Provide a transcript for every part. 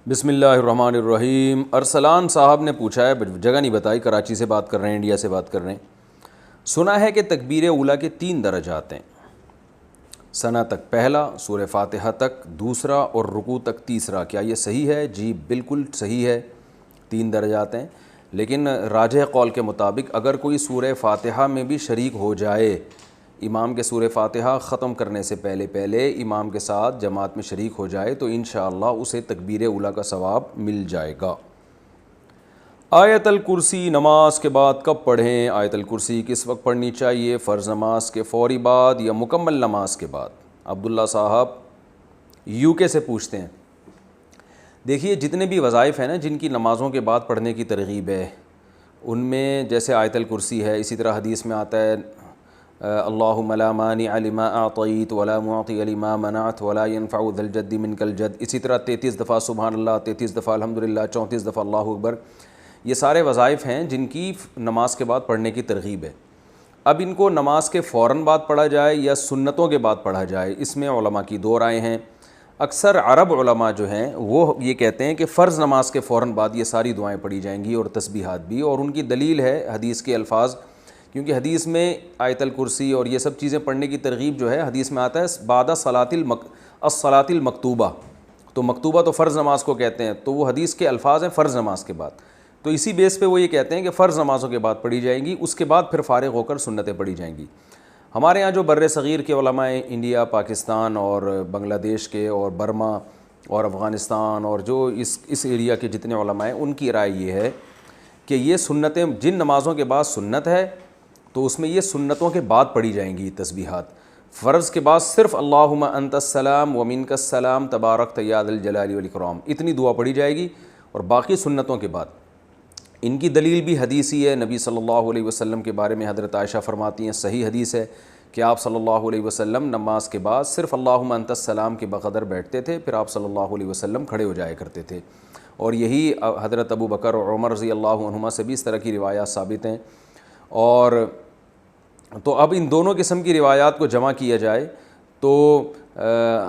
بسم اللہ الرحمن الرحیم۔ ارسلان صاحب نے پوچھا ہے، جگہ نہیں بتائی، کراچی سے بات کر رہے ہیں، انڈیا سے بات کر رہے ہیں۔ سنا ہے کہ تکبیر اولیٰ کے 3 درجات ہیں، ثنا تک پہلا، سورہ فاتحہ تک دوسرا اور رکوع تک تیسرا۔ کیا یہ صحیح ہے؟ جی بالکل صحیح ہے، 3 درجات ہیں، لیکن راجح قول کے مطابق اگر کوئی سورہ فاتحہ میں بھی شریک ہو جائے، امام کے سورہ فاتحہ ختم کرنے سے پہلے امام کے ساتھ جماعت میں شریک ہو جائے تو انشاءاللہ اسے تکبیر اولیٰ کا ثواب مل جائے گا۔ آیت الکرسی نماز کے بعد کب پڑھیں؟ آیت الکرسی کس وقت پڑھنی چاہیے؟ فرض نماز کے فوری بعد یا مکمل نماز کے بعد؟ عبداللہ صاحب یو کے سے پوچھتے ہیں۔ دیکھیے جتنے بھی وظائف ہیں نا جن کی نمازوں کے بعد پڑھنے کی ترغیب ہے، ان میں جیسے آیت الکرسی ہے، اسی طرح حدیث میں آتا ہے اللہم لا مانع لما اعطیت ولا معطی لما منعت ولا ينفع ذا الجد منک الجد، اسی طرح 33 دفعہ سبحان اللہ، 33 دفعہ الحمدللہ، 34 دفعہ اللہ اکبر۔ یہ سارے وظائف ہیں جن کی نماز کے بعد پڑھنے کی ترغیب ہے۔ اب ان کو نماز کے فوراً بعد پڑھا جائے یا سنتوں کے بعد پڑھا جائے، اس میں علماء کی 2 رائے ہیں۔ اکثر عرب علماء جو ہیں وہ یہ کہتے ہیں کہ فرض نماز کے فوراً بعد یہ ساری دعائیں پڑھی جائیں گی اور تسبیحات بھی، اور ان کی دلیل ہے حدیث کے الفاظ، کیونکہ حدیث میں آیت الکرسی اور یہ سب چیزیں پڑھنے کی ترغیب جو ہے حدیث میں آتا ہے بعد الصلاۃ المکتوبہ، تو مکتوبہ تو فرض نماز کو کہتے ہیں، تو وہ حدیث کے الفاظ ہیں فرض نماز کے بعد، تو اسی بیس پہ وہ یہ کہتے ہیں کہ فرض نمازوں کے بعد پڑھی جائیں گی، اس کے بعد پھر فارغ ہو کر سنتیں پڑھی جائیں گی۔ ہمارے ہاں جو بر صغیر کے علماء ہیں، انڈیا، پاکستان اور بنگلہ دیش کے اور برما اور افغانستان اور جو اس ایریا کے جتنے علماء ہیں، ان کی رائے یہ ہے کہ یہ سنتیں جن نمازوں کے بعد سنت ہے تو اس میں یہ سنتوں کے بعد پڑھی جائیں گی تسبیحات۔ فرض کے بعد صرف اللہم انت السلام ومنک السلام تبارکت یا ذا الجلال والاکرام اتنی دعا پڑھی جائے گی، اور باقی سنتوں کے بعد۔ ان کی دلیل بھی حدیثی ہے، نبی صلی اللہ علیہ وسلم کے بارے میں حضرت عائشہ فرماتی ہیں، صحیح حدیث ہے کہ آپ صلی اللہ علیہ وسلم نماز کے بعد صرف اللہم انت السلام کے بقدر بیٹھتے تھے، پھر آپ صلی اللہ علیہ وسلم کھڑے ہو جایا کرتے تھے، اور یہی حضرت ابو بکر اور عمر رضی اللہ عنہما سے بھی اس طرح کی روایات ثابت ہیں۔ اور تو اب ان دونوں قسم کی روایات کو جمع کیا جائے تو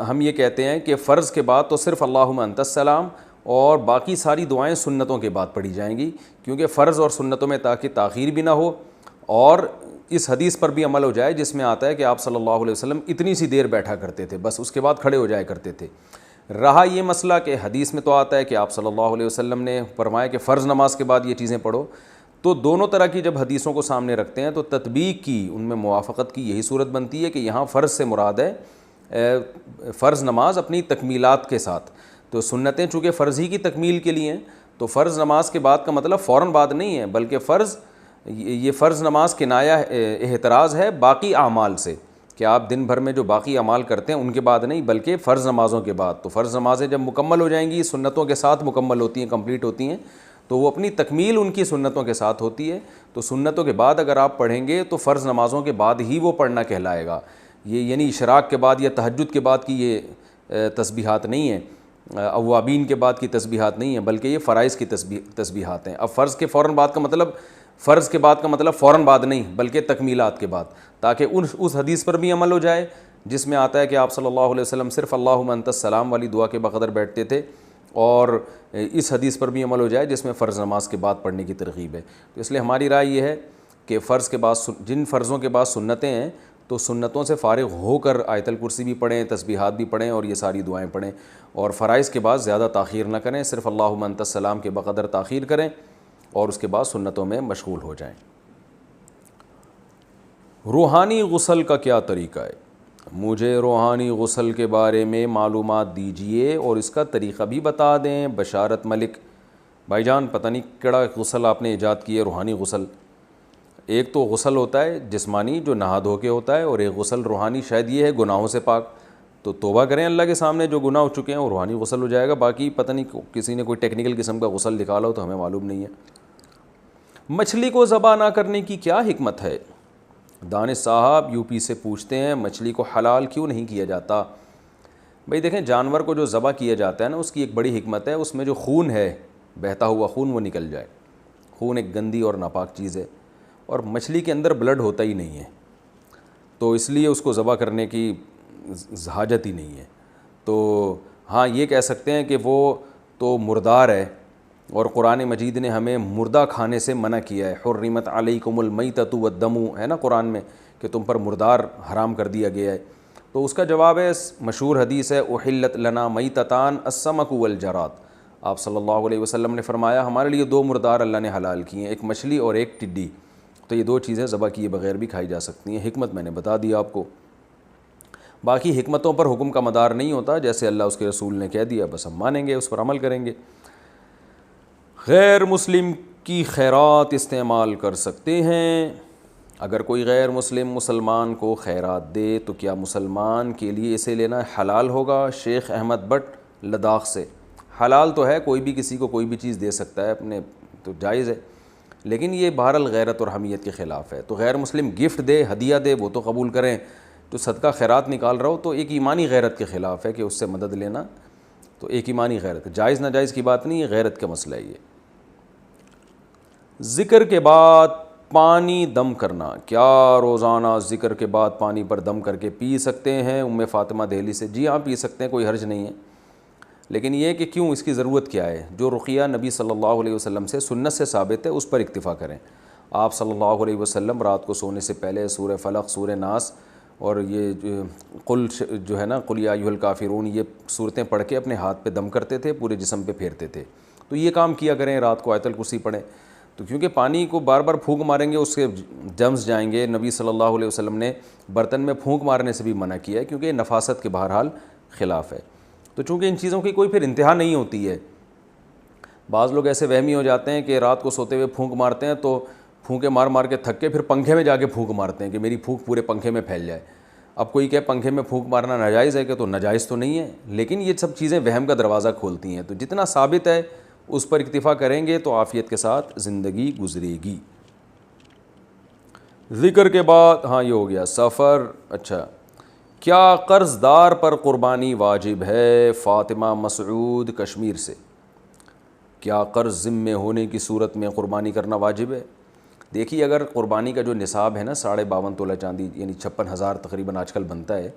ہم یہ کہتے ہیں کہ فرض کے بعد تو صرف اللہم انت السلام، اور باقی ساری دعائیں سنتوں کے بعد پڑھی جائیں گی، کیونکہ فرض اور سنتوں میں تاکہ تاخیر بھی نہ ہو، اور اس حدیث پر بھی عمل ہو جائے جس میں آتا ہے کہ آپ صلی اللہ علیہ وسلم اتنی سی دیر بیٹھا کرتے تھے، بس اس کے بعد کھڑے ہو جایا کرتے تھے۔ رہا یہ مسئلہ کہ حدیث میں تو آتا ہے کہ آپ صلی اللہ علیہ وسلم نے فرمایا کہ فرض نماز کے بعد یہ چیزیں پڑھو، تو دونوں طرح کی جب حدیثوں کو سامنے رکھتے ہیں تو تطبیق کی، ان میں موافقت کی یہی صورت بنتی ہے کہ یہاں فرض سے مراد ہے فرض نماز اپنی تکمیلات کے ساتھ، تو سنتیں چونکہ فرض ہی کی تکمیل کے لیے ہیں، تو فرض نماز کے بعد کا مطلب فوراً بعد نہیں ہے، بلکہ یہ فرض نماز کنایہ احتراز ہے باقی اعمال سے، کہ آپ دن بھر میں جو باقی اعمال کرتے ہیں ان کے بعد نہیں، بلکہ فرض نمازوں کے بعد۔ تو فرض نمازیں جب مکمل ہو جائیں گی، سنتوں کے ساتھ مکمل ہوتی ہیں، کمپلیٹ ہوتی ہیں، تو وہ اپنی تکمیل ان کی سنتوں کے ساتھ ہوتی ہے، تو سنتوں کے بعد اگر آپ پڑھیں گے تو فرض نمازوں کے بعد ہی وہ پڑھنا کہلائے گا، یہ یعنی اشراق کے بعد یا تہجد کے بعد کی یہ تسبیحات نہیں ہیں، اوابین کے بعد کی تسبیحات نہیں ہیں، بلکہ یہ فرائض کی تسبیحات ہیں۔ اب فرض کے فوراً بعد کا مطلب، فرض کے بعد کا مطلب فوراً بعد نہیں بلکہ تکمیلات کے بعد، تاکہ اس حدیث پر بھی عمل ہو جائے جس میں آتا ہے کہ آپ صلی اللہ علیہ وسلم صرف اللہم انت السلام والی دعا کے بقدر بیٹھتے تھے، اور اس حدیث پر بھی عمل ہو جائے جس میں فرض نماز کے بعد پڑھنے کی ترغیب ہے۔ تو اس لیے ہماری رائے یہ ہے کہ فرض کے بعد جن فرضوں کے بعد سنتیں ہیں تو سنتوں سے فارغ ہو کر آیت الکرسی بھی پڑھیں، تسبیحات بھی پڑھیں اور یہ ساری دعائیں پڑھیں، اور فرائض کے بعد زیادہ تاخیر نہ کریں، صرف اللہم انت السلام کے بقدر تاخیر کریں اور اس کے بعد سنتوں میں مشغول ہو جائیں۔ روحانی غسل کا کیا طریقہ ہے؟ مجھے روحانی غسل کے بارے میں معلومات دیجیے اور اس کا طریقہ بھی بتا دیں۔ بشارت ملک بھائی جان، پتہ نہیں کیڑا غسل آپ نے ایجاد کی ہے، روحانی غسل۔ ایک تو غسل ہوتا ہے جسمانی جو نہا دھو کے ہوتا ہے، اور ایک غسل روحانی شاید یہ ہے گناہوں سے پاک، تو توبہ کریں اللہ کے سامنے، جو گناہ ہو چکے ہیں وہ روحانی غسل ہو جائے گا۔ باقی پتہ نہیں کسی نے کوئی ٹیکنیکل قسم کا غسل نکالا ہو تو ہمیں معلوم نہیں ہے۔ مچھلی کو ذبح نہ کرنے کی کیا حکمت ہے؟ دانش صاحب یو پی سے پوچھتے ہیں، مچھلی کو حلال کیوں نہیں کیا جاتا؟ بھئی دیکھیں، جانور کو جو ذبح کیا جاتا ہے نا، اس کی ایک بڑی حکمت ہے، اس میں جو خون ہے، بہتا ہوا خون، وہ نکل جائے۔ خون ایک گندی اور ناپاک چیز ہے، اور مچھلی کے اندر بلڈ ہوتا ہی نہیں ہے، تو اس لیے اس کو ذبح کرنے کی حاجت ہی نہیں ہے۔ تو ہاں یہ کہہ سکتے ہیں کہ وہ تو مردار ہے، اور قرآن مجید نے ہمیں مردہ کھانے سے منع کیا ہے، حرمت علیکم المیتۃ والدم، ہے نا قرآن میں کہ تم پر مردار حرام کر دیا گیا ہے۔ تو اس کا جواب ہے مشہور حدیث ہے احلت لنا میتتان السمک والجراد، آپ صلی اللہ علیہ وسلم نے فرمایا ہمارے لیے دو مردار اللہ نے حلال کیے ہیں، ایک مچھلی اور ایک ٹڈی، تو یہ دو چیزیں ذبح کیے بغیر بھی کھائی جا سکتی ہیں۔ حکمت میں نے بتا دی آپ کو، باقی حکمتوں پر حکم کا مدار نہیں ہوتا، جیسے اللہ اس کے رسول نے کہہ دیا بس ہم مانیں گے، اس پر عمل کریں گے۔ غیر مسلم کی خیرات استعمال کر سکتے ہیں، اگر کوئی غیر مسلم مسلمان کو خیرات دے تو کیا مسلمان کے لیے اسے لینا حلال ہوگا؟ شیخ احمد بٹ لداخ سے۔ حلال تو ہے، کوئی بھی کسی کو کوئی بھی چیز دے سکتا ہے اپنے، تو جائز ہے، لیکن یہ بہرحال غیرت اور حمیت کے خلاف ہے۔ تو غیر مسلم گفٹ دے، ہدیہ دے، وہ تو قبول کریں، تو صدقہ خیرات نکال رہا ہو تو ایک ایمانی غیرت کے خلاف ہے کہ اس سے مدد لینا، تو ایک ایمانی غیرت، جائز ناجائز کی بات نہیں ہے، غیرت کا مسئلہ ہے یہ۔ ذکر کے بعد پانی دم کرنا، کیا روزانہ ذکر کے بعد پانی پر دم کر کے پی سکتے ہیں؟ ام فاطمہ دہلی سے۔ جی ہاں پی سکتے ہیں، کوئی حرج نہیں ہے، لیکن یہ کہ کیوں، اس کی ضرورت کیا ہے؟ جو رقیہ نبی صلی اللہ علیہ وسلم سے سنت سے ثابت ہے اس پر اکتفا کریں۔ آپ صلی اللہ علیہ وسلم رات کو سونے سے پہلے سورہ فلق، سورہ ناس اور یہ قل جو ہے نا قل یا ایھا الکافرون، یہ صورتیں پڑھ کے اپنے ہاتھ پہ دم کرتے تھے، پورے جسم پہ پھیرتے تھے، تو یہ کام کیا کریں، رات کو آیت الکرسی پڑھیں، تو کیونکہ پانی کو بار بار پھونک ماریں گے اس کے جرمز جائیں گے۔ نبی صلی اللہ علیہ وسلم نے برتن میں پھونک مارنے سے بھی منع کیا ہے کیونکہ یہ نفاست کے بہرحال خلاف ہے۔ تو چونکہ ان چیزوں کی کوئی پھر انتہا نہیں ہوتی ہے، بعض لوگ ایسے وہمی ہو جاتے ہیں کہ رات کو سوتے ہوئے پھونک مارتے ہیں، تو پھونکے مار مار کے تھک کے پھر پنکھے میں جا کے پھونک مارتے ہیں کہ میری پھونک پورے پنکھے میں پھیل جائے۔ اب کوئی کہ پنکھے میں پھونک مارنا ناجائز ہے کہ، تو ناجائز تو نہیں ہے، لیکن یہ سب چیزیں وہم کا دروازہ کھولتی ہیں، تو جتنا ثابت ہے اس پر اکتفا کریں گے تو عافیت کے ساتھ زندگی گزرے گی۔ ذکر کے بعد، ہاں یہ ہو گیا سفر۔ اچھا، کیا قرض دار پر قربانی واجب ہے؟ فاطمہ مسعود کشمیر سے۔ کیا قرض ذمے ہونے کی صورت میں قربانی کرنا واجب ہے؟ دیکھیے اگر قربانی کا جو نصاب ہے نا 52.5 تولہ چاندی، یعنی 56,000 تقریباً آج کل بنتا ہے،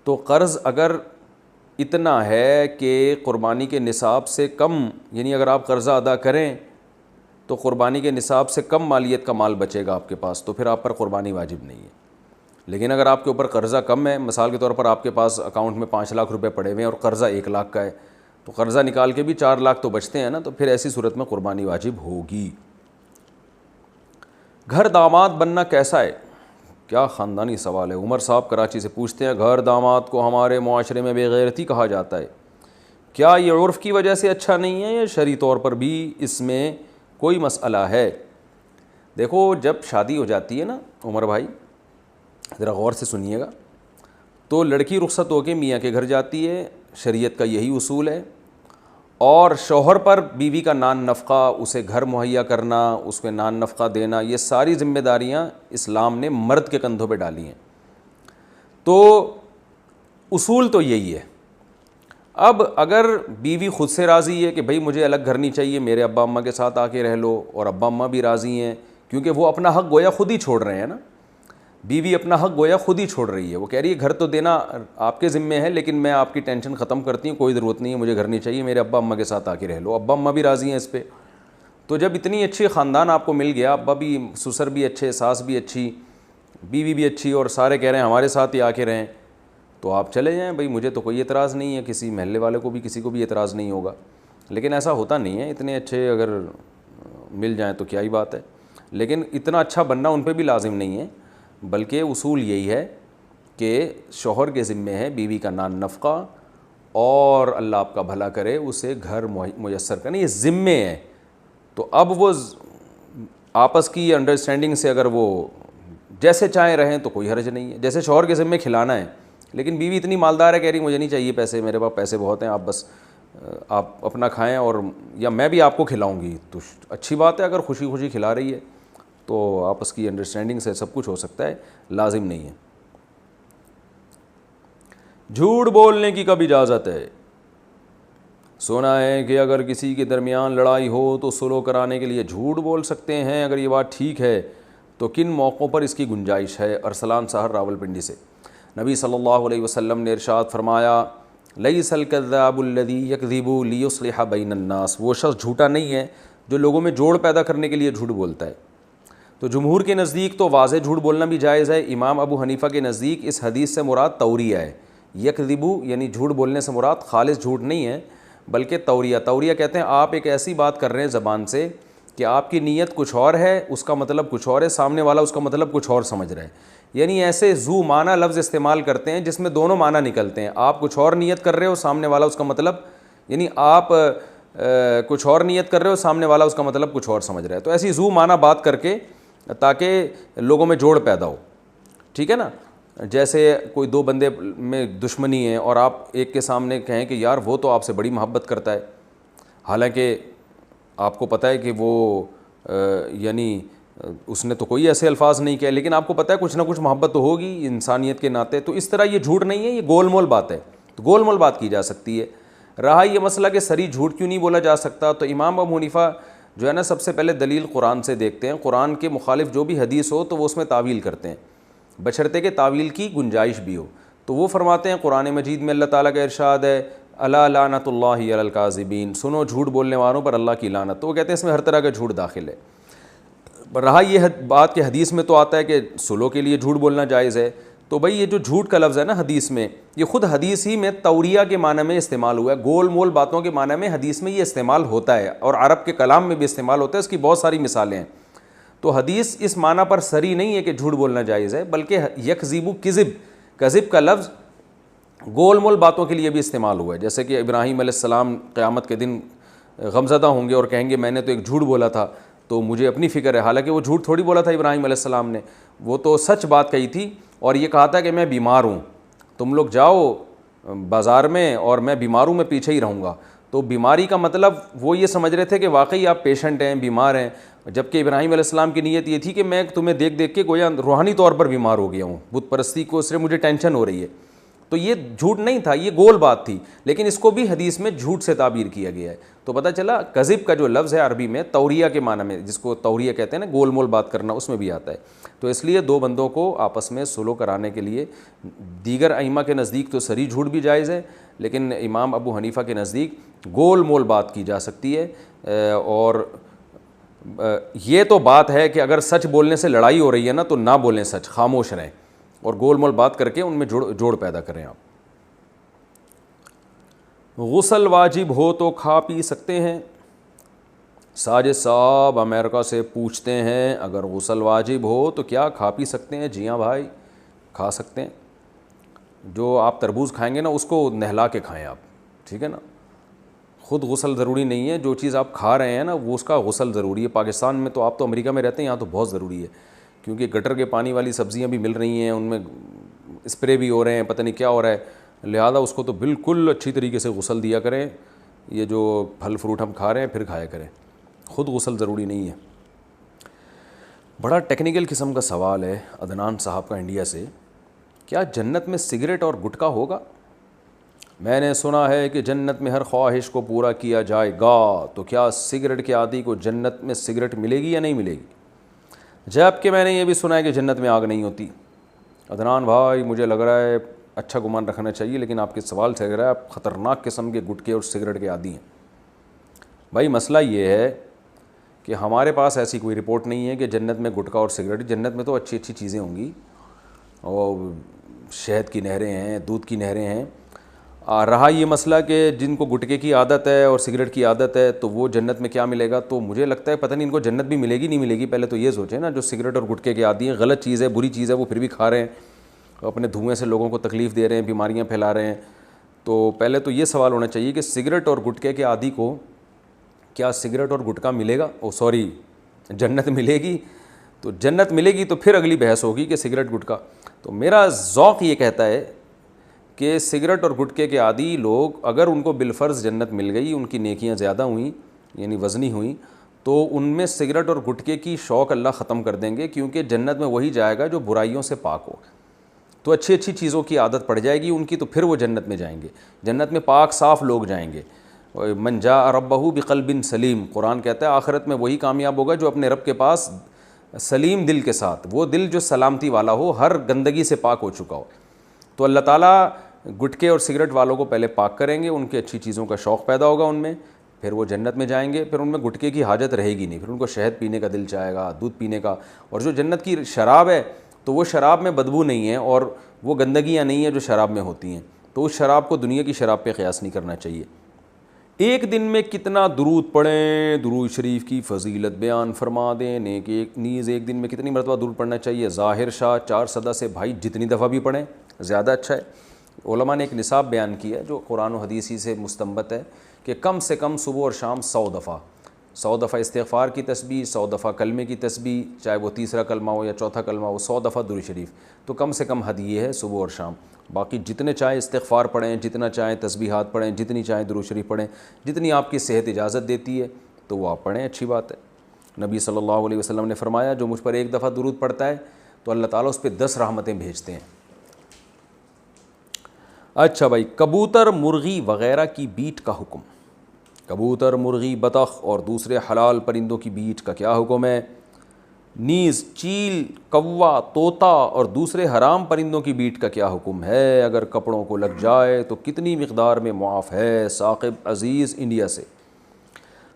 تو قرض اگر اتنا ہے کہ قربانی کے نصاب سے کم، یعنی اگر آپ قرضہ ادا کریں تو قربانی کے نصاب سے کم مالیت کا مال بچے گا آپ کے پاس، تو پھر آپ پر قربانی واجب نہیں ہے۔ لیکن اگر آپ کے اوپر قرضہ کم ہے، مثال کے طور پر آپ کے پاس اکاؤنٹ میں 5 لاکھ روپے پڑے ہوئے ہیں اور قرضہ 1 لاکھ کا ہے، تو قرضہ نکال کے بھی 4 لاکھ تو بچتے ہیں نا، تو پھر ایسی صورت میں قربانی واجب ہوگی۔ گھر داماد بننا کیسا ہے؟ کیا خاندانی سوال ہے۔ عمر صاحب کراچی سے پوچھتے ہیں، گھر داماد کو ہمارے معاشرے میں بے غیرتی کہا جاتا ہے، کیا یہ عرف کی وجہ سے اچھا نہیں ہے یا شرعی طور پر بھی اس میں کوئی مسئلہ ہے؟ دیکھو جب شادی ہو جاتی ہے نا عمر بھائی، ذرا غور سے سنیے گا، تو لڑکی رخصت ہو کے میاں کے گھر جاتی ہے، شریعت کا یہی اصول ہے، اور شوہر پر بیوی کا نان نفقہ، اسے گھر مہیا کرنا، اس کو نان نفقہ دینا، یہ ساری ذمہ داریاں اسلام نے مرد کے کندھوں پہ ڈالی ہیں، تو اصول تو یہی ہے۔ اب اگر بیوی خود سے راضی ہے کہ بھئی مجھے الگ گھر نہیں چاہیے، میرے ابا اماں کے ساتھ آ کے رہ لو، اور ابا اماں بھی راضی ہیں، کیونکہ وہ اپنا حق گویا خود ہی چھوڑ رہے ہیں نا، بیوی اپنا حق گویا خود ہی چھوڑ رہی ہے، وہ کہہ رہی ہے گھر تو دینا آپ کے ذمے ہے، لیکن میں آپ کی ٹینشن ختم کرتی ہوں، کوئی ضرورت نہیں ہے، مجھے گھر نہیں چاہیے، میرے ابا اماں کے ساتھ آ کے رہ لو، ابا اماں بھی راضی ہیں اس پہ۔ تو جب اتنی اچھی خاندان آپ کو مل گیا، ابا بھی، سسر بھی اچھے، ساس بھی اچھی، بیوی بھی اچھی، اور سارے کہہ رہے ہیں ہمارے ساتھ ہی آ کے رہیں، تو آپ چلے جائیں، بھئی مجھے تو کوئی اعتراض نہیں ہے، کسی محلے والے کو بھی، کسی کو بھی اعتراض نہیں ہوگا، لیکن ایسا ہوتا نہیں ہے، اتنے اچھے اگر مل جائیں تو کیا ہی بات ہے، لیکن اتنا اچھا بننا ان پہ بھی لازم نہیں ہے، بلکہ اصول یہی ہے کہ شوہر کے ذمے ہے بیوی کا نان نفقہ، اور اللہ آپ کا بھلا کرے اسے گھر میسر کرنا، یہ ذمے ہے۔ تو اب وہ آپس کی انڈرسٹینڈنگ سے اگر وہ جیسے چاہیں رہیں تو کوئی حرج نہیں ہے، جیسے شوہر کے ذمے کھلانا ہے، لیکن بیوی اتنی مالدار ہے، کہہ رہی مجھے نہیں چاہیے پیسے، میرے پاس پیسے بہت ہیں، آپ بس آپ اپنا کھائیں، اور یا میں بھی آپ کو کھلاؤں گی، تو اچھی بات ہے، اگر خوشی خوشی کھلا رہی ہے تو آپس کی انڈرسٹینڈنگ سے سب کچھ ہو سکتا ہے، لازم نہیں ہے۔ جھوٹ بولنے کی کب اجازت ہے؟ سنا ہے کہ اگر کسی کے درمیان لڑائی ہو تو صلح کرانے کے لیے جھوٹ بول سکتے ہیں، اگر یہ بات ٹھیک ہے تو کن موقعوں پر اس کی گنجائش ہے؟ ارسلان ساحر راولپنڈی سے۔ نبی صلی اللہ علیہ وسلم نے ارشاد فرمایا، لیس الکذاب الذی یکذب لیصلح بین الناس، وہ شخص جھوٹا نہیں ہے جو لوگوں میں جوڑ پیدا کرنے کے لیے جھوٹ بولتا ہے۔ تو جمہور کے نزدیک تو واضح جھوٹ بولنا بھی جائز ہے۔ امام ابو حنیفہ کے نزدیک اس حدیث سے مراد توریہ ہے۔ یکذب یعنی جھوٹ بولنے سے مراد خالص جھوٹ نہیں ہے بلکہ توریہ کہتے ہیں آپ ایک ایسی بات کر رہے ہیں زبان سے کہ آپ کی نیت کچھ اور ہے، اس کا مطلب کچھ اور ہے، سامنے والا اس کا مطلب کچھ اور سمجھ رہا ہے، یعنی ایسے ذو معنی لفظ استعمال کرتے ہیں جس میں دونوں معنی نکلتے ہیں، آپ کچھ اور نیت کر رہے ہو، سامنے والا اس کا مطلب، یعنی آپ کچھ اور نیت کر رہے ہو، سامنے والا اس کا مطلب کچھ اور سمجھ رہا ہے، تو ایسی ذو معنی بات کر کے تاکہ لوگوں میں جوڑ پیدا ہو، ٹھیک ہے نا۔ جیسے کوئی دو بندے میں دشمنی ہے اور آپ ایک کے سامنے کہیں کہ یار وہ تو آپ سے بڑی محبت کرتا ہے، حالانکہ آپ کو پتہ ہے کہ وہ یعنی اس نے تو کوئی ایسے الفاظ نہیں کہے، لیکن آپ کو پتہ ہے کچھ نہ کچھ محبت تو ہوگی انسانیت کے ناطے، تو اس طرح یہ جھوٹ نہیں ہے، یہ گول مول بات ہے، تو گول مول بات کی جا سکتی ہے۔ رہا یہ مسئلہ کہ صریح جھوٹ کیوں نہیں بولا جا سکتا، تو امام ابو حنیفہ جو ہے نا سب سے پہلے دلیل قرآن سے دیکھتے ہیں، قرآن کے مخالف جو بھی حدیث ہو تو وہ اس میں تعویل کرتے ہیں، بشرطے کہ تعویل کی گنجائش بھی ہو، تو وہ فرماتے ہیں قرآن مجید میں اللہ تعالیٰ کا ارشاد ہے الا لعنت اللہ علی الکاذبین، سنو جھوٹ بولنے والوں پر اللہ کی لعنت، تو وہ کہتے ہیں اس میں ہر طرح کا جھوٹ داخل ہے۔ رہا یہ بات کہ حدیث میں تو آتا ہے کہ سلو کے لیے جھوٹ بولنا جائز ہے، تو بھائی یہ جو جھوٹ کا لفظ ہے نا حدیث میں، یہ خود حدیث ہی میں توریہ کے معنی میں استعمال ہوا ہے، گول مول باتوں کے معنی میں حدیث میں یہ استعمال ہوتا ہے، اور عرب کے کلام میں بھی استعمال ہوتا ہے، اس کی بہت ساری مثالیں ہیں۔ تو حدیث اس معنی پر صریح نہیں ہے کہ جھوٹ بولنا جائز ہے، بلکہ یکذب کذب کا لفظ گول مول باتوں کے لیے بھی استعمال ہوا ہے، جیسے کہ ابراہیم علیہ السلام قیامت کے دن غمزدہ ہوں گے اور کہیں گے میں نے تو ایک جھوٹ بولا تھا تو مجھے اپنی فکر ہے، حالانکہ وہ جھوٹ تھوڑی بولا تھا ابراہیم علیہ السلام نے، وہ تو سچ بات کہی تھی اور یہ کہا تھا کہ میں بیمار ہوں، تم لوگ جاؤ بازار میں اور میں بیمار ہوں، میں پیچھے ہی رہوں گا، تو بیماری کا مطلب وہ یہ سمجھ رہے تھے کہ واقعی آپ پیشنٹ ہیں، بیمار ہیں، جبکہ ابراہیم علیہ السلام کی نیت یہ تھی کہ میں تمہیں دیکھ دیکھ کے گویا روحانی طور پر بیمار ہو گیا ہوں، بت پرستی کو صرف مجھے ٹینشن ہو رہی ہے، تو یہ جھوٹ نہیں تھا، یہ گول بات تھی، لیکن اس کو بھی حدیث میں جھوٹ سے تعبیر کیا گیا ہے، تو پتہ چلا کذب کا جو لفظ ہے عربی میں توریہ کے معنی میں، جس کو توریہ کہتے ہیں نا گول مول بات کرنا، اس میں بھی آتا ہے، تو اس لیے دو بندوں کو آپس میں سلو کرانے کے لیے دیگر ائمہ کے نزدیک تو صریح جھوٹ بھی جائز ہے، لیکن امام ابو حنیفہ کے نزدیک گول مول بات کی جا سکتی ہے، اور یہ تو بات ہے کہ اگر سچ بولنے سے لڑائی ہو رہی ہے نا تو نہ بولیں سچ، خاموش رہیں اور گول مول بات کر کے ان میں جوڑ پیدا کریں آپ۔ غسل واجب ہو تو کھا پی سکتے ہیں؟ ساجد صاحب امریکہ سے پوچھتے ہیں اگر غسل واجب ہو تو کیا کھا پی سکتے ہیں؟ جی ہاں بھائی کھا سکتے ہیں، جو آپ تربوز کھائیں گے نا اس کو نہلا کے کھائیں آپ، ٹھیک ہے نا، خود غسل ضروری نہیں ہے، جو چیز آپ کھا رہے ہیں نا وہ اس کا غسل ضروری ہے۔ پاکستان میں تو آپ تو امریکہ میں رہتے ہیں، یہاں تو بہت ضروری ہے، کیونکہ گٹر کے پانی والی سبزیاں بھی مل رہی ہیں، ان میں اسپرے بھی ہو رہے ہیں، پتہ نہیں کیا ہو رہا ہے، لہذا اس کو تو بالکل اچھی طریقے سے غسل دیا کریں، یہ جو پھل فروٹ ہم کھا رہے ہیں پھر کھایا کریں، خود غسل ضروری نہیں ہے۔ بڑا ٹیکنیکل قسم کا سوال ہے عدنان صاحب کا انڈیا سے، کیا جنت میں سگریٹ اور گٹکا ہوگا؟ میں نے سنا ہے کہ جنت میں ہر خواہش کو پورا کیا جائے گا، تو کیا سگریٹ کے عادی کو جنت میں سگریٹ ملے گی یا نہیں ملے گی؟ جب کہ میں نے یہ بھی سنا ہے کہ جنت میں آگ نہیں ہوتی۔ عدنان بھائی مجھے لگ رہا ہے اچھا گمان رکھنا چاہیے، لیکن آپ کے سوال سے لگ رہا ہے آپ خطرناک قسم کے گٹکے اور سگریٹ کے عادی ہیں۔ بھائی مسئلہ یہ ہے کہ ہمارے پاس ایسی کوئی رپورٹ نہیں ہے کہ جنت میں گٹکا اور سگریٹ، جنت میں تو اچھی اچھی چیزیں ہوں گی، اور شہد کی نہریں ہیں، دودھ کی نہریں ہیں۔ رہا یہ مسئلہ کہ جن کو گٹکے کی عادت ہے اور سگریٹ کی عادت ہے تو وہ جنت میں کیا ملے گا، تو مجھے لگتا ہے پتہ نہیں ان کو جنت بھی ملے گی نہیں ملے گی۔ پہلے تو یہ سوچیں نا، جو سگریٹ اور گٹکے کے عادی ہیں، غلط چیز ہے، بری چیز ہے، وہ پھر بھی کھا رہے ہیں، اپنے دھوئیں سے لوگوں کو تکلیف دے رہے ہیں، بیماریاں پھیلا رہے ہیں، تو پہلے تو یہ سوال ہونا چاہیے کہ سگریٹ اور گٹکے کے عادی کو کیا سگریٹ اور گٹکا ملے گا، جنت ملے گی؟ تو جنت ملے گی تو پھر اگلی بحث ہوگی کہ سگریٹ گٹکا۔ تو میرا ذوق یہ کہتا ہے کہ سگریٹ اور گٹکے کے عادی لوگ اگر ان کو بالفرض جنت مل گئی، ان کی نیکیاں زیادہ ہوئیں یعنی وزنی ہوئیں، تو ان میں سگریٹ اور گٹکے کی شوق اللہ ختم کر دیں گے، کیونکہ جنت میں وہی جائے گا جو برائیوں سے پاک ہو، تو اچھی اچھی چیزوں کی عادت پڑ جائے گی ان کی، تو پھر وہ جنت میں جائیں گے، جنت میں پاک صاف لوگ جائیں گے۔ من جاء ربہ بقلب سلیم، قرآن کہتا ہے آخرت میں وہی کامیاب ہوگا جو اپنے رب کے پاس سلیم دل کے ساتھ، وہ دل جو سلامتی والا ہو، ہر گندگی سے پاک ہو چکا ہو۔ تو اللہ تعالیٰ گٹکے اور سگریٹ والوں کو پہلے پاک کریں گے، ان کے اچھی چیزوں کا شوق پیدا ہوگا ان میں، پھر وہ جنت میں جائیں گے، پھر ان میں گٹکے کی حاجت رہے گی نہیں، پھر ان کو شہد پینے کا دل چاہے گا، دودھ پینے کا. اور جو جنت کی شراب ہے تو وہ شراب میں بدبو نہیں ہے اور وہ گندگیاں نہیں ہیں جو شراب میں ہوتی ہیں، تو اس شراب کو دنیا کی شراب پہ قیاس نہیں کرنا چاہیے. ایک دن میں کتنا درود پڑھیں، درود شریف کی فضیلت بیان فرما دیں. نیز ایک دن میں کتنی مرتبہ درود پڑھنا چاہیے؟ ظاہر شاہ 4 صدا سے بھائی جتنی دفعہ بھی پڑھیں زیادہ اچھا ہے. علماء نے ایک نصاب بیان کیا ہے جو قرآن و حدیث ہی سے مستنبط ہے کہ کم سے کم صبح اور شام 100 دفعہ استغفار کی تسبیح، 100 دفعہ کلمے کی تسبیح، چاہے وہ تیسرا کلمہ ہو یا چوتھا کلمہ ہو، 100 دفعہ درود شریف. تو کم سے کم حد یہ ہے صبح اور شام. باقی جتنے چاہیں استغفار پڑھیں، جتنا چاہیں تسبیحات پڑھیں، جتنی چاہیں درود شریف پڑھیں، جتنی آپ کی صحت اجازت دیتی ہے تو وہ آپ پڑھیں، اچھی بات ہے. نبی صلی اللہ علیہ وسلم نے فرمایا جو مجھ پر ایک دفعہ درود پڑھتا ہے تو اللہ تعالیٰ اس پہ 10 رحمتیں بھیجتے ہیں. اچھا بھائی، کبوتر، مرغی وغیرہ کی بیٹ کا حکم. کبوتر، مرغی، بطخ اور دوسرے حلال پرندوں کی بیٹ کا کیا حکم ہے؟ نیز چیل، کوا، طوطا اور دوسرے حرام پرندوں کی بیٹ کا کیا حکم ہے؟ اگر کپڑوں کو لگ جائے تو کتنی مقدار میں معاف ہے؟ ثاقب عزیز انڈیا سے.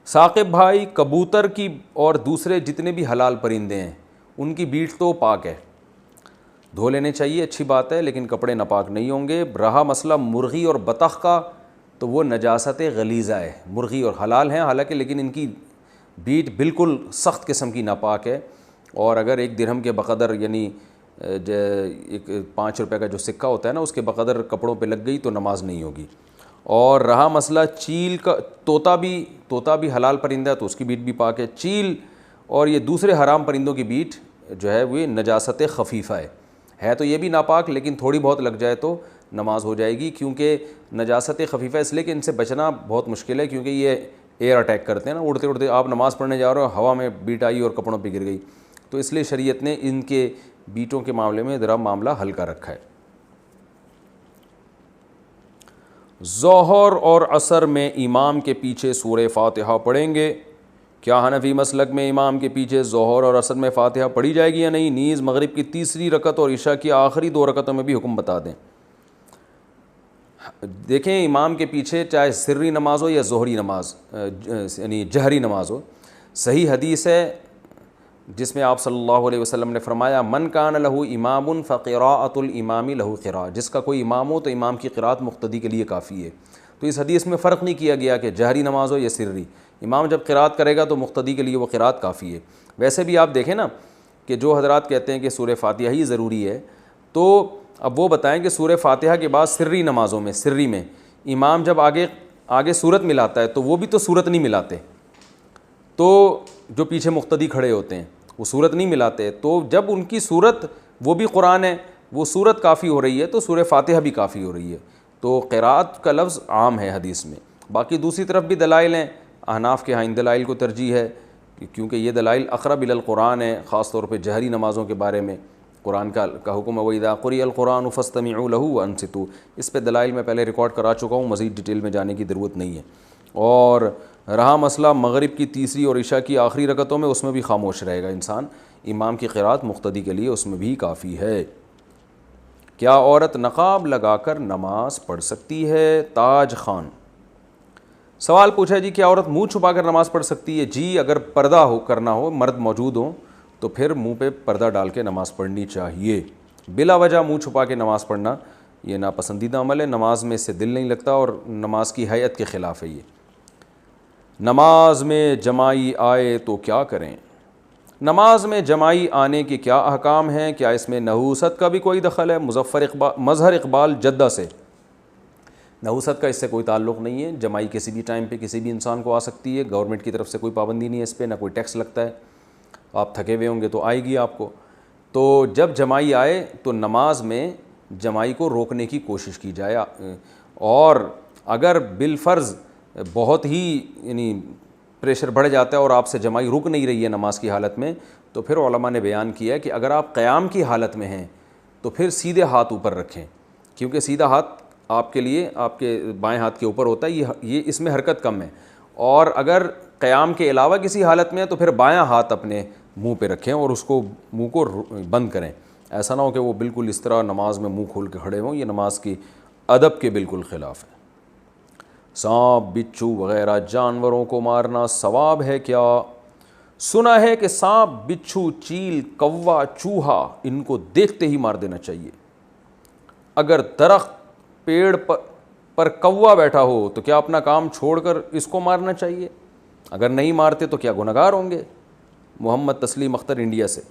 ثاقب بھائی، کبوتر کی اور دوسرے جتنے بھی حلال پرندے ہیں ان کی بیٹ تو پاک ہے، دھو لینے چاہیے، اچھی بات ہے، لیکن کپڑے ناپاک نہیں ہوں گے. رہا مسئلہ مرغی اور بطخ کا تو وہ نجاست غلیظہ ہے. مرغی اور حلال ہیں حالانکہ، لیکن ان کی بیٹ بالکل سخت قسم کی ناپاک ہے، اور اگر 1 درہم کے بقدر یعنی ایک 5 روپے کا جو سکہ ہوتا ہے نا اس کے بقدر کپڑوں پہ لگ گئی تو نماز نہیں ہوگی. اور رہا مسئلہ چیل کا، طوطا بھی حلال پرندہ ہے تو اس کی بیٹ بھی پاک ہے. چیل اور یہ دوسرے حرام پرندوں کی بیٹ جو ہے وہ نجاست خفیفہ ہے تو یہ بھی ناپاک، لیکن تھوڑی بہت لگ جائے تو نماز ہو جائے گی. کیونکہ نجاست خفیفہ اس لیے کہ ان سے بچنا بہت مشکل ہے، کیونکہ یہ ایئر اٹیک کرتے ہیں نا، اڑتے اڑتے آپ نماز پڑھنے جا رہے ہو، ہوا میں بیٹ آئی اور کپڑوں پہ گر گئی، تو اس لیے شریعت نے ان کے بیٹوں کے معاملے میں ذرا معاملہ ہلکا رکھا ہے. ظہر اور عصر میں امام کے پیچھے سورہ فاتحہ پڑھیں گے. کیا حنفی مسلک میں امام کے پیچھے ظہر اور عصر میں فاتحہ پڑھی جائے گی یا نہیں؟ نیز مغرب کی تیسری رکعت اور عشاء کی آخری 2 رکعتوں میں بھی حکم بتا دیں. دیکھیں، امام کے پیچھے چاہے سری نماز ہو یا ظہری نماز یعنی جہری نماز ہو، صحیح حدیث ہے جس میں آپ صلی اللہ علیہ وسلم نے فرمایا من کان لہ امام فقراءۃ الامام لہ قراءۃ، جس کا کوئی امام ہو تو امام کی قراءت مقتدی کے لیے کافی ہے. تو اس حدیث میں فرق نہیں کیا گیا کہ جہری نماز ہو یا سری، امام جب قراءت کرے گا تو مقتدی کے لیے وہ قراءت کافی ہے. ویسے بھی آپ دیکھیں نا کہ جو حضرات کہتے ہیں کہ سورہ فاتحہ ہی ضروری ہے، تو اب وہ بتائیں کہ سورہ فاتحہ کے بعد سری نمازوں میں، سری میں امام جب آگے صورت ملاتا ہے تو وہ بھی تو صورت نہیں ملاتے، تو جو پیچھے مقتدی کھڑے ہوتے ہیں وہ صورت نہیں ملاتے، تو جب ان کی صورت وہ بھی قرآن ہے، وہ صورت کافی ہو رہی ہے تو سورہ فاتحہ بھی کافی ہو رہی ہے. تو قراءت کا لفظ عام ہے حدیث میں. باقی دوسری طرف بھی دلائل ہیں، احناف کے ہاں ان دلائل کو ترجیح ہے کیونکہ یہ دلائل اقرب الی القرآن ہے، خاص طور پہ جہری نمازوں کے بارے میں قرآن کا حکم ہے وَإِذَا قُرِئَ الْقُرْآنُ فَاسْتَمِعُوا لَهُ وَأَنصِتُوا. اس پہ دلائل میں پہلے ریکارڈ کرا چکا ہوں، مزید ڈیٹیل میں جانے کی ضرورت نہیں ہے. اور رہا مسئلہ مغرب کی تیسری اور عشاء کی آخری رکعتوں میں، اس میں بھی خاموش رہے گا انسان، امام کی قراءت مقتدی کے لیے اس میں بھی کافی ہے. کیا عورت نقاب لگا کر نماز پڑھ سکتی ہے؟ تاج خان سوال پوچھا جی، کیا عورت منہ چھپا کر نماز پڑھ سکتی ہے؟ جی، اگر پردہ کرنا ہو، مرد موجود ہوں تو پھر منہ پہ پردہ ڈال کے نماز پڑھنی چاہیے. بلا وجہ منہ چھپا کے نماز پڑھنا یہ ناپسندیدہ عمل ہے، نماز میں اس سے دل نہیں لگتا اور نماز کی حیت کے خلاف ہے. یہ نماز میں جمائی آئے تو کیا کریں؟ نماز میں جمائی آنے کے کیا احکام ہیں؟ کیا اس میں نحوست کا بھی کوئی دخل ہے؟ مظہر اقبال جدہ سے. نحوست کا اس سے کوئی تعلق نہیں ہے، جمائی کسی بھی ٹائم پہ کسی بھی انسان کو آ سکتی ہے، گورنمنٹ کی طرف سے کوئی پابندی نہیں ہے اس پہ، نہ کوئی ٹیکس لگتا ہے. آپ تھکے ہوئے ہوں گے تو آئے گی آپ کو. تو جب جمائی آئے تو نماز میں جمائی کو روکنے کی کوشش کی جائے، اور اگر بالفرض بہت ہی یعنی پریشر بڑھ جاتا ہے اور آپ سے جمائی رک نہیں رہی ہے نماز کی حالت میں، تو پھر علماء نے بیان کیا ہے کہ اگر آپ قیام کی حالت میں ہیں تو پھر سیدھے ہاتھ اوپر رکھیں، کیونکہ سیدھا ہاتھ آپ کے لیے آپ کے بائیں ہاتھ کے اوپر ہوتا ہے، یہ اس میں حرکت کم ہے. اور اگر قیام کے علاوہ کسی حالت میں ہے تو پھر بایاں ہاتھ اپنے منہ پہ رکھیں اور اس کو منہ کو بند کریں. ایسا نہ ہو کہ وہ بالکل اس طرح نماز میں منہ کھول کے کھڑے ہوں، یہ نماز کی ادب کے بالکل خلاف ہے۔ سانپ بچھو وغیرہ جانوروں کو مارنا ثواب ہے کیا؟ سنا ہے کہ سانپ بچھو چیل کوا چوہا ان کو دیکھتے ہی مار دینا چاہیے۔ اگر درخت پیڑ پر کوا بیٹھا ہو تو کیا اپنا کام چھوڑ کر اس کو مارنا چاہیے؟ اگر نہیں مارتے تو کیا گنہگار ہوں گے؟ محمد تسلیم اختر انڈیا سے۔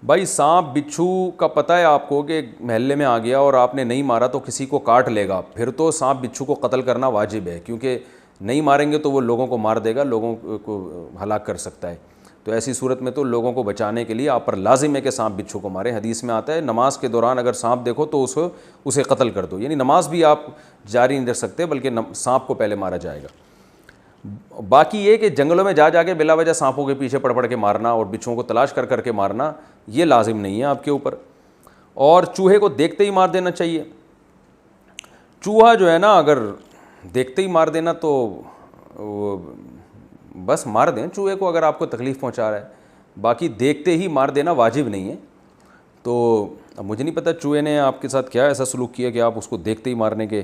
بھائی سانپ بچھو کا پتہ ہے آپ کو کہ محلے میں آ گیا اور آپ نے نہیں مارا تو کسی کو کاٹ لے گا، پھر تو سانپ بچھو کو قتل کرنا واجب ہے، کیونکہ نہیں ماریں گے تو وہ لوگوں کو مار دے گا، لوگوں کو ہلاک کر سکتا ہے۔ تو ایسی صورت میں تو لوگوں کو بچانے کے لیے آپ پر لازم ہے کہ سانپ بچھو کو ماریں۔ حدیث میں آتا ہے نماز کے دوران اگر سانپ دیکھو تو اسے قتل کر دو، یعنی نماز بھی آپ جاری نہیں رکھ سکتے بلکہ سانپ کو پہلے مارا جائے گا۔ باقی یہ کہ جنگلوں میں جا کے بلا وجہ سانپوں کے پیچھے پڑ کے مارنا اور بچھوؤں کو تلاش کر کے مارنا یہ لازم نہیں ہے آپ کے اوپر۔ اور چوہے کو دیکھتے ہی مار دینا چاہیے۔ چوہا جو ہے نا اگر دیکھتے ہی مار دینا تو بس مار دیں چوہے کو اگر آپ کو تکلیف پہنچا رہا ہے، باقی دیکھتے ہی مار دینا واجب نہیں ہے۔ تو اب مجھے نہیں پتہ چوہے نے آپ کے ساتھ کیا ایسا سلوک کیا کہ آپ اس کو دیکھتے ہی مارنے کے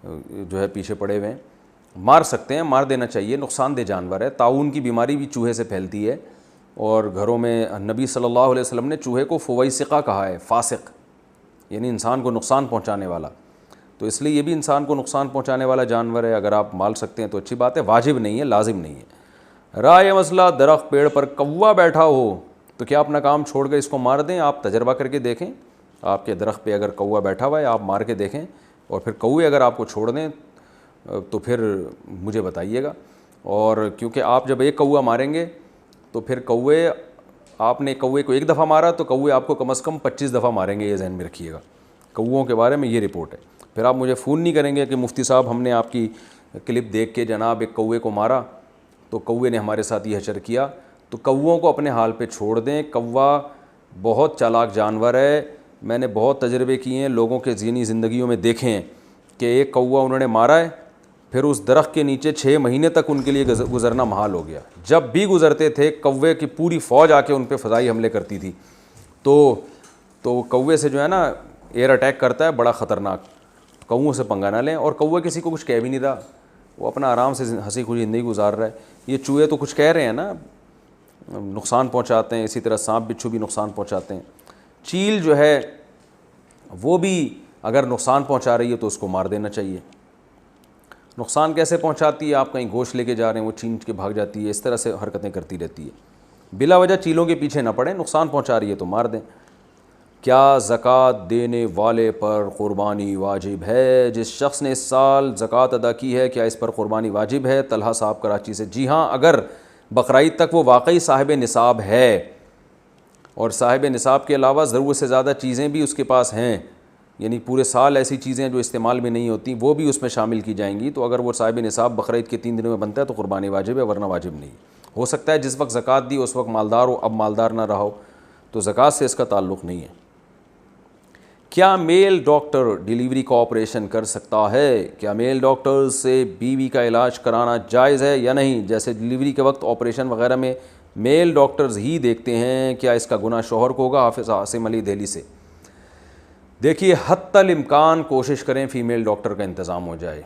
جو ہے پیچھے پڑے ہوئے ہیں۔ مار سکتے ہیں، مار دینا چاہیے، نقصان دہ جانور ہے۔ طاعون کی بیماری بھی چوہے سے پھیلتی ہے، اور گھروں میں نبی صلی اللہ علیہ وسلم نے چوہے کو فویسقہ کہا ہے، فاسق یعنی انسان کو نقصان پہنچانے والا۔ تو اس لیے یہ بھی انسان کو نقصان پہنچانے والا جانور ہے، اگر آپ مال سکتے ہیں تو اچھی بات ہے، واجب نہیں ہے، لازم نہیں ہے۔ رائے مسئلہ درخت پیڑ پر کوا بیٹھا ہو تو کیا اپنا کام چھوڑ کر اس کو مار دیں؟ آپ تجربہ کر کے دیکھیں، آپ کے درخت پہ اگر کوا بیٹھا ہوا ہے آپ مار کے دیکھیں، اور پھر کوے اگر آپ کو چھوڑ دیں تو پھر مجھے بتائیے گا۔ اور کیونکہ آپ جب ایک کوا ماریں گے تو پھر کوے، آپ نے کوے کو ایک دفعہ مارا تو کوے آپ کو کم از کم 25 دفعہ ماریں گے، یہ ذہن میں رکھیے گا۔ کوؤں کے بارے میں یہ رپورٹ ہے۔ پھر آپ مجھے فون نہیں کریں گے کہ مفتی صاحب ہم نے آپ کی کلپ دیکھ کے جناب ایک کوے کو مارا تو کوے نے ہمارے ساتھ یہ حشر کیا۔ تو کوؤں کو اپنے حال پہ چھوڑ دیں۔ کوا بہت چالاک جانور ہے، میں نے بہت تجربے کیے ہیں، لوگوں کے ذہنی زندگیوں میں دیکھے ہیں کہ ایک کوا انہوں نے مارا ہے، پھر اس درخت کے نیچے 6 مہینے تک ان کے لیے گزرنا محال ہو گیا۔ جب بھی گزرتے تھے کوے کی پوری فوج آ کے ان پہ فضائی حملے کرتی تھی۔ تو کوے سے جو ہے نا ایئر اٹیک کرتا ہے، بڑا خطرناک۔ کوؤں سے پنگا نہ لیں، اور کوے کسی کو کچھ کہہ بھی نہیں رہا، وہ اپنا آرام سے ہنسی خوشی زندگی گزار رہا ہے۔ یہ چوہے تو کچھ کہہ رہے ہیں نا، نقصان پہنچاتے ہیں، اسی طرح سانپ بچھو بھی نقصان پہنچاتے ہیں۔ چیل جو ہے وہ بھی اگر نقصان پہنچا رہی ہے تو اس کو مار دینا چاہیے۔ نقصان کیسے پہنچاتی ہے؟ آپ کہیں گوشت لے کے جا رہے ہیں، وہ چھین کے بھاگ جاتی ہے، اس طرح سے حرکتیں کرتی رہتی ہے۔ بلا وجہ چیلوں کے پیچھے نہ پڑیں، نقصان پہنچا رہی ہے تو مار دیں۔ کیا زکوٰۃ دینے والے پر قربانی واجب ہے؟ جس شخص نے اس سال زکوٰۃ ادا کی ہے کیا اس پر قربانی واجب ہے؟ طلحہ صاحب کراچی سے۔ جی ہاں، اگر بقرعید تک وہ واقعی صاحب نصاب ہے اور صاحب نصاب کے علاوہ ضرورت سے زیادہ چیزیں بھی اس کے پاس ہیں، یعنی پورے سال ایسی چیزیں جو استعمال میں نہیں ہوتی وہ بھی اس میں شامل کی جائیں گی، تو اگر وہ صاحب نصاب بقرعید کے 3 دنوں میں بنتا ہے تو قربانی واجب ہے، ورنہ واجب نہیں۔ ہو سکتا ہے جس وقت زکوٰۃ دی اس وقت مالدار ہو، اب مالدار نہ رہا ہو، تو زکوٰۃ سے اس کا تعلق نہیں ہے۔ کیا میل ڈاکٹر ڈیلیوری کا آپریشن کر سکتا ہے؟ کیا میل ڈاکٹر سے بیوی کا علاج کرانا جائز ہے یا نہیں؟ جیسے ڈیلیوری کے وقت آپریشن وغیرہ میں میل ڈاکٹرز ہی دیکھتے ہیں، کیا اس کا گناہ شوہر کو ہوگا؟ حافظ عاصم علی دہلی سے۔ دیکھیے حتی الامکان کوشش کریں فیمیل ڈاکٹر کا انتظام ہو جائے۔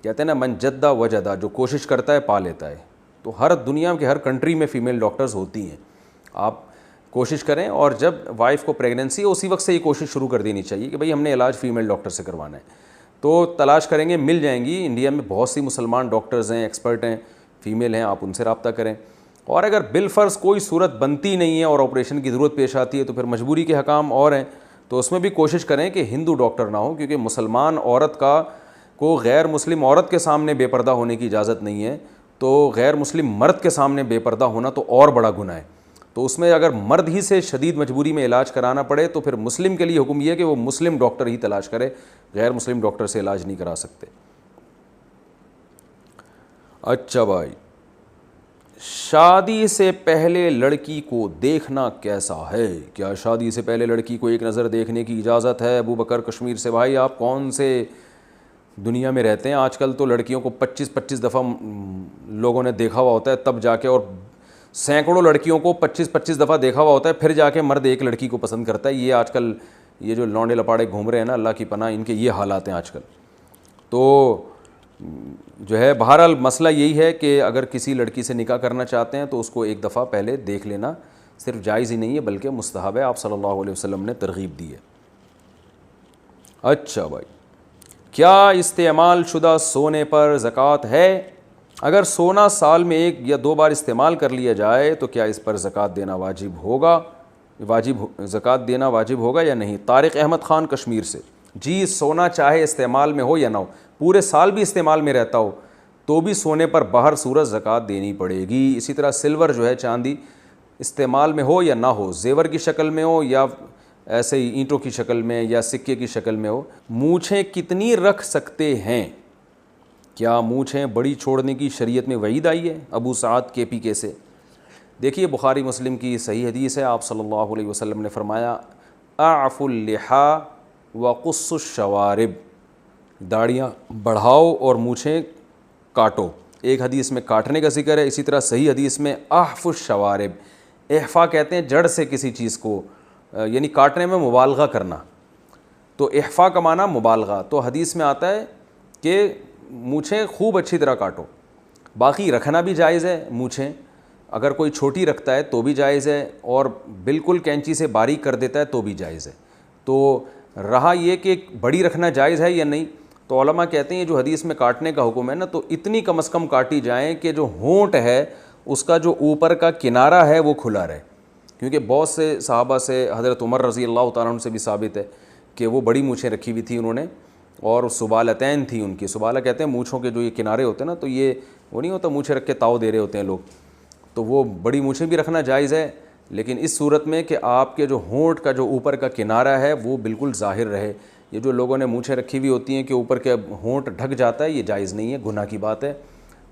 کہتے ہیں نا من جدہ وجدہ، جو کوشش کرتا ہے پا لیتا ہے۔ تو ہر دنیا کے ہر کنٹری میں فیمیل ڈاکٹرز ہوتی ہیں، آپ کوشش کریں، اور جب وائف کو پریگننسی ہے اسی وقت سے یہ کوشش شروع کر دینی چاہیے کہ بھئی ہم نے علاج فیمیل ڈاکٹر سے کروانا ہے۔ تو تلاش کریں گے، مل جائیں گی۔ انڈیا میں بہت سی مسلمان ڈاکٹرز ہیں، ایکسپرٹ ہیں، فیمیل ہیں، آپ ان سے رابطہ کریں۔ اور اگر بالفرض کوئی صورت بنتی نہیں ہے اور آپریشن کی ضرورت پیش آتی ہے تو پھر مجبوری کے حکام اور ہیں، تو اس میں بھی کوشش کریں کہ ہندو ڈاکٹر نہ ہو، کیونکہ مسلمان عورت کو غیر مسلم عورت کے سامنے بے پردہ ہونے کی اجازت نہیں ہے، تو غیر مسلم مرد کے سامنے بے پردہ ہونا تو اور بڑا گناہ ہے۔ تو اس میں اگر مرد ہی سے شدید مجبوری میں علاج کرانا پڑے تو پھر مسلم کے لیے حکم یہ ہے کہ وہ مسلم ڈاکٹر ہی تلاش کرے، غیر مسلم ڈاکٹر سے علاج نہیں کرا سکتے۔ اچھا بھائی، شادی سے پہلے لڑکی کو دیکھنا کیسا ہے؟ کیا شادی سے پہلے لڑکی کو ایک نظر دیکھنے کی اجازت ہے؟ ابو بکر کشمیر سے۔ بھائی آپ کون سے دنیا میں رہتے ہیں؟ آج کل تو لڑکیوں کو 25 دفعہ لوگوں نے دیکھا ہوا ہوتا ہے، تب جا کے، اور سینکڑوں لڑکیوں کو 25 دفعہ دیکھا ہوا ہوتا ہے، پھر جا کے مرد ایک لڑکی کو پسند کرتا ہے۔ یہ آج کل یہ جو لونڈے لپاڑے گھوم رہے ہیں نا، اللہ کی پناہ، ان کے یہ حالات ہیں آج کل. تو جو ہے بہرحال مسئلہ یہی ہے کہ اگر کسی لڑکی سے نکاح کرنا چاہتے ہیں تو اس کو ایک دفعہ پہلے دیکھ لینا صرف جائز ہی نہیں ہے بلکہ مستحب ہے. آپ صلی اللہ علیہ وسلم نے ترغیب دی ہے. اچھا بھائی، کیا استعمال شدہ سونے پر زکوٰۃ ہے؟ اگر سونا سال میں 1 یا 2 بار استعمال کر لیا جائے تو کیا اس پر زکوٰۃ دینا زکوٰۃ دینا واجب ہوگا یا نہیں؟ طارق احمد خان کشمیر سے. جی، سونا چاہے استعمال میں ہو یا نہ ہو، پورے سال بھی استعمال میں رہتا ہو تو بھی سونے پر بہر صورت زکوٰۃ دینی پڑے گی. اسی طرح سلور جو ہے، چاندی، استعمال میں ہو یا نہ ہو، زیور کی شکل میں ہو یا ایسے ہی اینٹوں کی شکل میں یا سکے کی شکل میں ہو، مونچھیں کتنی رکھ سکتے ہیں؟ کیا مونچھیں بڑی چھوڑنے کی شریعت میں وعید آئی ہے؟ ابو سعد KPK سے. دیکھیے، بخاری مسلم کی صحیح حدیث ہے. آپ صلی اللہ علیہ وسلم نے فرمایا اعف اللحا وقص الشوارب، داڑیاں بڑھاؤ اور مونچھیں کاٹو. ایک حدیث میں کاٹنے کا ذکر ہے، اسی طرح صحیح حدیث میں احف الشوارب. احفا کہتے ہیں جڑ سے کسی چیز کو، یعنی کاٹنے میں مبالغہ کرنا، تو احفا کا معنی مبالغہ. تو حدیث میں آتا ہے کہ مونچھیں خوب اچھی طرح کاٹو. باقی رکھنا بھی جائز ہے مونچھیں، اگر کوئی چھوٹی رکھتا ہے تو بھی جائز ہے، اور بالکل کینچی سے باریک کر دیتا ہے تو بھی جائز ہے. تو رہا یہ کہ بڑی رکھنا جائز ہے یا نہیں، تو علماء کہتے ہیں جو حدیث میں کاٹنے کا حکم ہے نا، تو اتنی کم از کم کاٹی جائیں کہ جو ہونٹ ہے اس کا جو اوپر کا کنارہ ہے وہ کھلا رہے. کیونکہ بہت سے صحابہ سے، حضرت عمر رضی اللہ تعالیٰ عنہ سے بھی ثابت ہے کہ وہ بڑی مونچھیں رکھی ہوئی تھی انہوں نے، اور سبالتین تھی ان کی. سبالہ کہتے ہیں مونچھوں کے جو یہ کنارے ہوتے ہیں نا، تو یہ وہ نہیں ہوتا مونچھیں رکھ کے تاؤ دے رہے ہوتے ہیں لوگ، تو وہ بڑی مونچھیں بھی رکھنا جائز ہے، لیکن اس صورت میں کہ آپ کے جو ہونٹ کا جو اوپر کا کنارہ ہے وہ بالکل ظاہر رہے. یہ جو لوگوں نے مونچھیں رکھی ہوئی ہوتی ہیں کہ اوپر کے ہونٹ ڈھک جاتا ہے، یہ جائز نہیں ہے، گناہ کی بات ہے،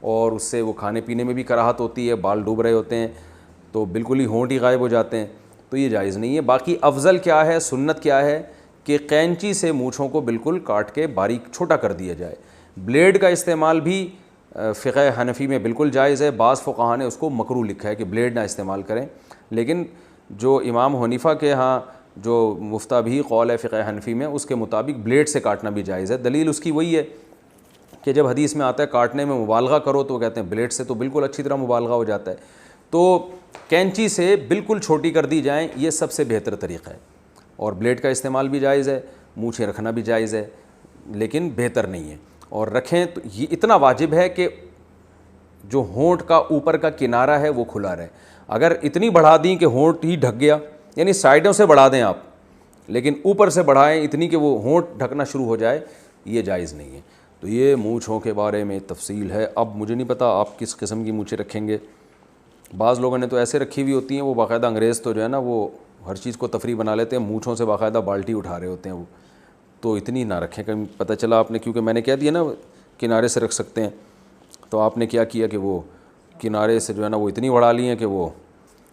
اور اس سے وہ کھانے پینے میں بھی کراہت ہوتی ہے. بال ڈوب رہے ہوتے ہیں تو بالکل ہی ہونٹ ہی غائب ہو جاتے ہیں، تو یہ جائز نہیں ہے. باقی افضل کیا ہے، سنت کیا ہے کہ قینچی سے مونچھوں کو بالکل کاٹ کے باریک چھوٹا کر دیا جائے. بلیڈ کا استعمال بھی فقہ حنفی میں بالکل جائز ہے. بعض فقہاء نے اس کو مکروہ لکھا ہے کہ بلیڈ نہ استعمال کریں، لیکن جو امام حنیفہ کے ہاں جو مفتابی قول ہے فقہ حنفی میں، اس کے مطابق بلیڈ سے کاٹنا بھی جائز ہے. دلیل اس کی وہی ہے کہ جب حدیث میں آتا ہے کاٹنے میں مبالغہ کرو تو کہتے ہیں بلیڈ سے تو بالکل اچھی طرح مبالغہ ہو جاتا ہے. تو کینچی سے بالکل چھوٹی کر دی جائیں، یہ سب سے بہتر طریقہ ہے. اور بلیڈ کا استعمال بھی جائز ہے، مونچھیں رکھنا بھی جائز ہے، لیکن بہتر نہیں ہے. اور رکھیں تو یہ اتنا واجب ہے کہ جو ہونٹ کا اوپر کا کنارہ ہے وہ کھلا رہے. اگر اتنی بڑھا دیں کہ ہونٹ ہی ڈھک گیا، یعنی سائڈوں سے بڑھا دیں آپ لیکن اوپر سے بڑھائیں اتنی کہ وہ ہونٹ ڈھکنا شروع ہو جائے، یہ جائز نہیں ہے. تو یہ مونچھوں کے بارے میں تفصیل ہے. اب مجھے نہیں پتا آپ کس قسم کی مونچھیں رکھیں گے. بعض لوگوں نے تو ایسے رکھی ہوئی ہوتی ہیں، وہ باقاعدہ انگریز تو جو ہے نا وہ ہر چیز کو تفریح بنا لیتے ہیں، مونچھوں سے باقاعدہ بالٹی اٹھا رہے ہوتے ہیں. وہ تو اتنی نہ رکھیں. کہیں پتہ چلا آپ نے، کیونکہ میں نے کہہ دیا نا کنارے سے رکھ سکتے ہیں، تو آپ نے کیا کیا کہ وہ کنارے سے جو ہے نا وہ اتنی بڑھا لی ہیں کہ وہ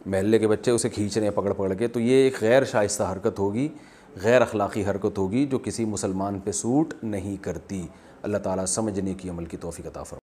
محلے کے بچے اسے کھینچ رہے ہیں پکڑ پکڑ کے. تو یہ ایک غیر شائستہ حرکت ہوگی، غیر اخلاقی حرکت ہوگی جو کسی مسلمان پہ سوٹ نہیں کرتی. اللہ تعالیٰ سمجھنے کی، عمل کی توفیق عطا فرمائے.